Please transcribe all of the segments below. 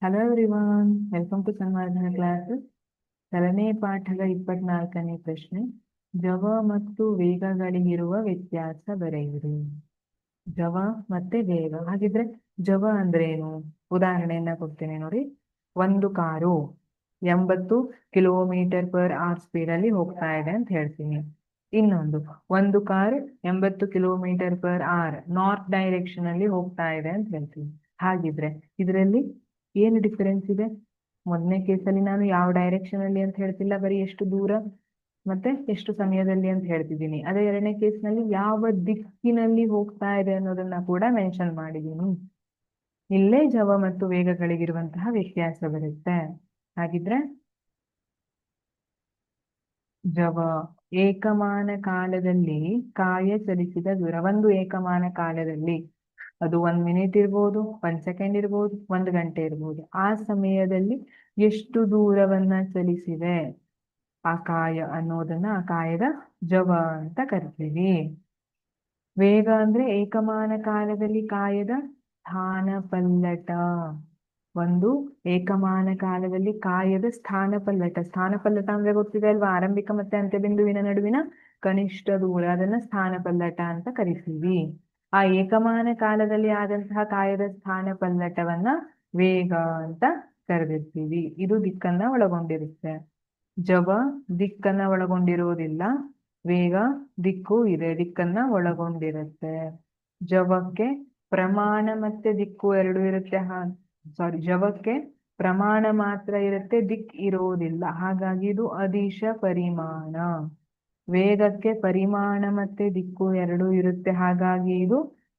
Hello everyone, welcome to ಸಂವಾದನ class. ಚಲನೆ ಪಾಠದ 24ನೇ ಪ್ರಶ್ನೆ. ಜವ ಮತ್ತು ವೇಗಗಳಿಗಿರುವ ವ್ಯತ್ಯಾಸ ಬರೆಯಿರಿ. ಜವ ಮತ್ತೆ ವೇಗ. ಹಾಗಿದ್ರೆ ಜವ ಅಂದ್ರೆ ಏನು? ಉದಾಹರಣೆಯನ್ನ ಕೊಡ್ತೇನೆ ನೋಡಿ. ಒಂದು ಕಾರು 80 km/h ಸ್ಪೀಡಲ್ಲಿ ಹೋಗ್ತಾ ಇದೆ ಅಂತ ಹೇಳ್ತೀನಿ. ಇನ್ನೊಂದು, ಒಂದು ಕಾರ್ 80 km/h ನಾರ್ತ್ ಡೈರೆಕ್ಷನ್ ಅಲ್ಲಿ ಹೋಗ್ತಾ ಇದೆ ಅಂತ ಹೇಳ್ತೀನಿ. ಹಾಗಿದ್ರೆ ಇದರಲ್ಲಿ ಏನು ಡಿಫರೆನ್ಸ್ ಇದೆ? ಮೊದಲನೇ ಕೇಸಲ್ಲಿ ನಾನು ಯಾವ ಡೈರೆಕ್ಷನ್ ಅಲ್ಲಿ ಅಂತ ಹೇಳ್ತಿಲ್ಲ, ಬರೀ ಎಷ್ಟು ದೂರ ಮತ್ತೆ ಎಷ್ಟು ಸಮಯದಲ್ಲಿ ಅಂತ ಹೇಳ್ತಿದ್ದೀನಿ. ಅದೇ ಎರಡನೇ ಕೇಸ್ನಲ್ಲಿ ಯಾವ ದಿಕ್ಕಿನಲ್ಲಿ ಹೋಗ್ತಾ ಇದೆ ಅನ್ನೋದನ್ನ ಕೂಡ ಮೆನ್ಷನ್ ಮಾಡಿದ್ದೀನಿ. ಇಲ್ಲೇ ಜವ ಮತ್ತು ವೇಗಗಳಿಗಿರುವಂತಹ ವ್ಯತ್ಯಾಸ ಬರುತ್ತೆ. ಹಾಗಿದ್ರೆ ಜವ ಏಕಮಾನ ಕಾಲದಲ್ಲಿ ಕಾಯ ಚಲಿಸಿದ ದೂರ. ಒಂದು ಏಕಮಾನ ಕಾಲದಲ್ಲಿ ಅದು 1 ಮಿನಿಟ್ ಇರ್ಬೋದು, 1 ಸೆಕೆಂಡ್ ಇರ್ಬೋದು, 1 ಗಂಟೆ ಇರ್ಬೋದು. ಆ ಸಮಯದಲ್ಲಿ ಎಷ್ಟು ದೂರವನ್ನ ಚಲಿಸಿದೆ ಆ ಕಾಯ ಅನ್ನೋದನ್ನ ಆ ಕಾಯದ ಜವ ಅಂತ ಕರಿತೀವಿ. ವೇಗ ಅಂದ್ರೆ ಏಕಮಾನ ಕಾಲದಲ್ಲಿ ಕಾಯದ ಸ್ಥಾನಪಲ್ಲಟ. ಒಂದು ಏಕಮಾನ ಕಾಲದಲ್ಲಿ ಕಾಯದ ಸ್ಥಾನಪಲ್ಲಟ. ಸ್ಥಾನಪಲ್ಲಟ ಅಂದ್ರೆ ಗೊತ್ತಿದೆ ಅಲ್ವಾ? ಆರಂಭಿಕ ಮತ್ತೆ ಅಂತ್ಯಬಿಂದುವಿನ ನಡುವಿನ ಕನಿಷ್ಠ ದೂರ, ಅದನ್ನ ಸ್ಥಾನಪಲ್ಲಟ ಅಂತ ಕರಿತೀವಿ. ಆ ಏಕಮಾನ ಕಾಲದಲ್ಲಿ ಆದಂತಹ ಕಾಯದ ಸ್ಥಾನಪಲ್ಲಟವನ್ನ ವೇಗ ಅಂತ ಕರೆದಿರ್ತೀವಿ. ಇದು ದಿಕ್ಕನ್ನ ಒಳಗೊಂಡಿರುತ್ತೆ. ಜವ ದಿಕ್ಕನ್ನ ಒಳಗೊಂಡಿರುವುದಿಲ್ಲ, ವೇಗ ದಿಕ್ಕು ಇದೆ, ದಿಕ್ಕನ್ನ ಒಳಗೊಂಡಿರುತ್ತೆ. ಜವಕ್ಕೆ ಪ್ರಮಾಣ ಮತ್ತೆ ದಿಕ್ಕು ಎರಡು ಇರುತ್ತೆ. ಜವಕ್ಕೆ ಪ್ರಮಾಣ ಮಾತ್ರ ಇರುತ್ತೆ, ದಿಕ್ ಇರುವುದಿಲ್ಲ. ಹಾಗಾಗಿ ಇದು ಅದಿಶ ಪರಿಮಾಣ. ವೇಗಕ್ಕೆ ಪರಿಮಾಣ ಮತ್ತೆ ದಿಕ್ಕು ಎರಡು ಇರುತ್ತೆ, ಹಾಗಾಗಿ ಇದು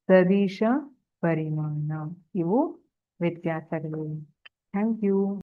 ಸದಿಶ ಪರಿಮಾಣ. ಇವು ವ್ಯತ್ಯಾಸಗಳು. Thank you.